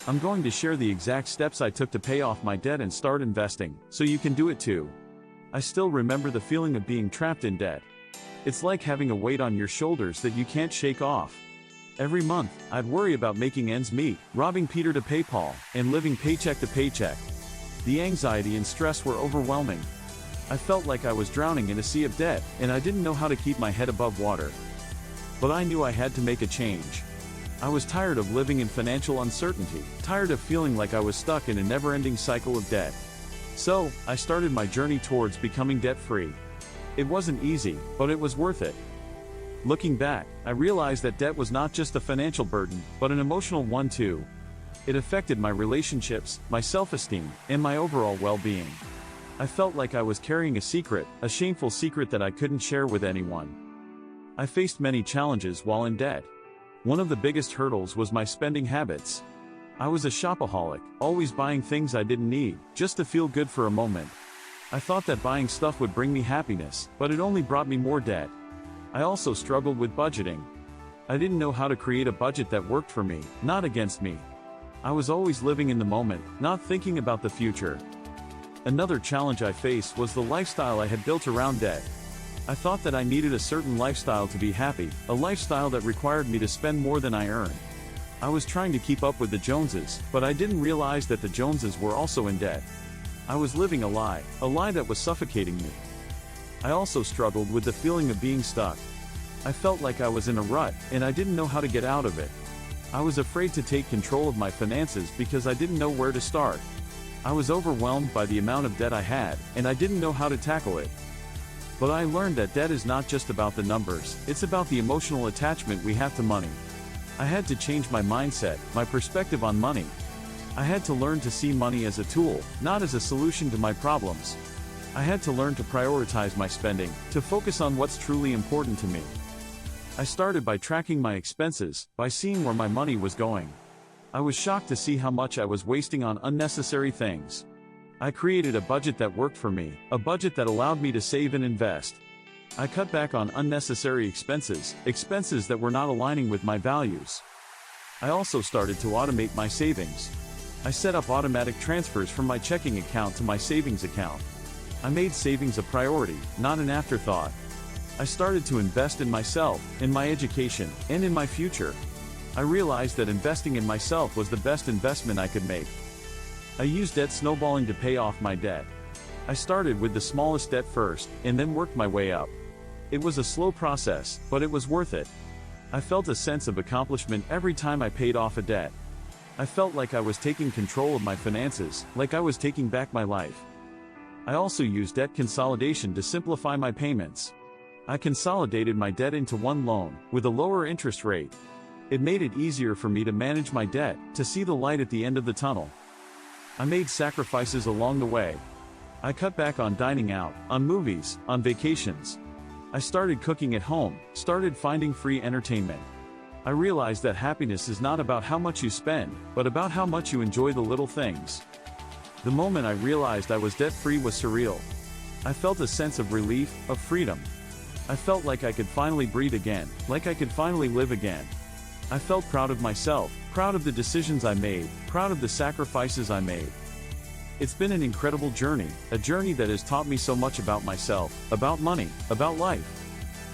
I'm going to share the exact steps I took to pay off my debt and start investing, so you can do it too. I still remember the feeling of being trapped in debt. It's like having a weight on your shoulders that you can't shake off. Every month, I'd worry about making ends meet, robbing Peter to pay Paul, and living paycheck to paycheck. The anxiety and stress were overwhelming. I felt like I was drowning in a sea of debt, and I didn't know how to keep my head above water. But I knew I had to make a change. I was tired of living in financial uncertainty, tired of feeling like I was stuck in a never-ending cycle of debt. So, I started my journey towards becoming debt-free. It wasn't easy, but it was worth it. Looking back, I realized that debt was not just a financial burden, but an emotional one too. It affected my relationships, my self-esteem, and my overall well-being. I felt like I was carrying a secret, a shameful secret that I couldn't share with anyone. I faced many challenges while in debt. One of the biggest hurdles was my spending habits. I was a shopaholic, always buying things I didn't need, just to feel good for a moment. I thought that buying stuff would bring me happiness, but it only brought me more debt. I also struggled with budgeting. I didn't know how to create a budget that worked for me, not against me. I was always living in the moment, not thinking about the future. Another challenge I faced was the lifestyle I had built around debt. I thought that I needed a certain lifestyle to be happy, a lifestyle that required me to spend more than I earned. I was trying to keep up with the Joneses, but I didn't realize that the Joneses were also in debt. I was living a lie that was suffocating me. I also struggled with the feeling of being stuck. I felt like I was in a rut, and I didn't know how to get out of it. I was afraid to take control of my finances because I didn't know where to start. I was overwhelmed by the amount of debt I had, and I didn't know how to tackle it. But I learned that debt is not just about the numbers, it's about the emotional attachment we have to money. I had to change my mindset, my perspective on money. I had to learn to see money as a tool, not as a solution to my problems. I had to learn to prioritize my spending, to focus on what's truly important to me. I started by tracking my expenses, by seeing where my money was going. I was shocked to see how much I was wasting on unnecessary things. I created a budget that worked for me, a budget that allowed me to save and invest. I cut back on unnecessary expenses that were not aligning with my values. I also started to automate my savings. I set up automatic transfers from my checking account to my savings account. I made savings a priority, not an afterthought. I started to invest in myself, in my education, and in my future. I realized that investing in myself was the best investment I could make. I used debt snowballing to pay off my debt. I started with the smallest debt first, and then worked my way up. It was a slow process, but it was worth it. I felt a sense of accomplishment every time I paid off a debt. I felt like I was taking control of my finances, like I was taking back my life. I also used debt consolidation to simplify my payments. I consolidated my debt into one loan, with a lower interest rate. It made it easier for me to manage my debt, to see the light at the end of the tunnel. I made sacrifices along the way. I cut back on dining out, on movies, on vacations. I started cooking at home, started finding free entertainment. I realized that happiness is not about how much you spend, but about how much you enjoy the little things. The moment I realized I was debt-free was surreal. I felt a sense of relief, of freedom. I felt like I could finally breathe again, like I could finally live again. I felt proud of myself, proud of the decisions I made, proud of the sacrifices I made. It's been an incredible journey, a journey that has taught me so much about myself, about money, about life.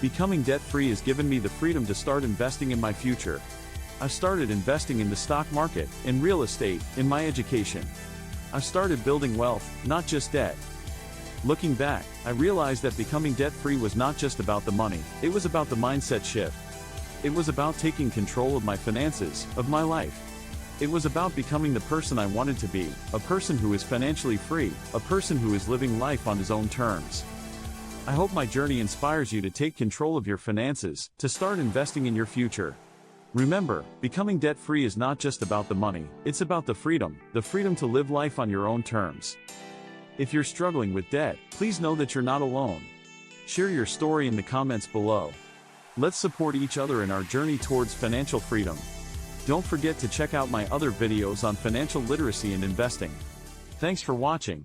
Becoming debt-free has given me the freedom to start investing in my future. I've started investing in the stock market, in real estate, in my education. I've started building wealth, not just debt. Looking back, I realized that becoming debt-free was not just about the money, it was about the mindset shift. It was about taking control of my finances, of my life. It was about becoming the person I wanted to be, a person who is financially free, a person who is living life on his own terms. I hope my journey inspires you to take control of your finances, to start investing in your future. Remember, becoming debt-free is not just about the money, it's about the freedom to live life on your own terms. If you're struggling with debt, please know that you're not alone. Share your story in the comments below. Let's support each other in our journey towards financial freedom. Don't forget to check out my other videos on financial literacy and investing. Thanks for watching.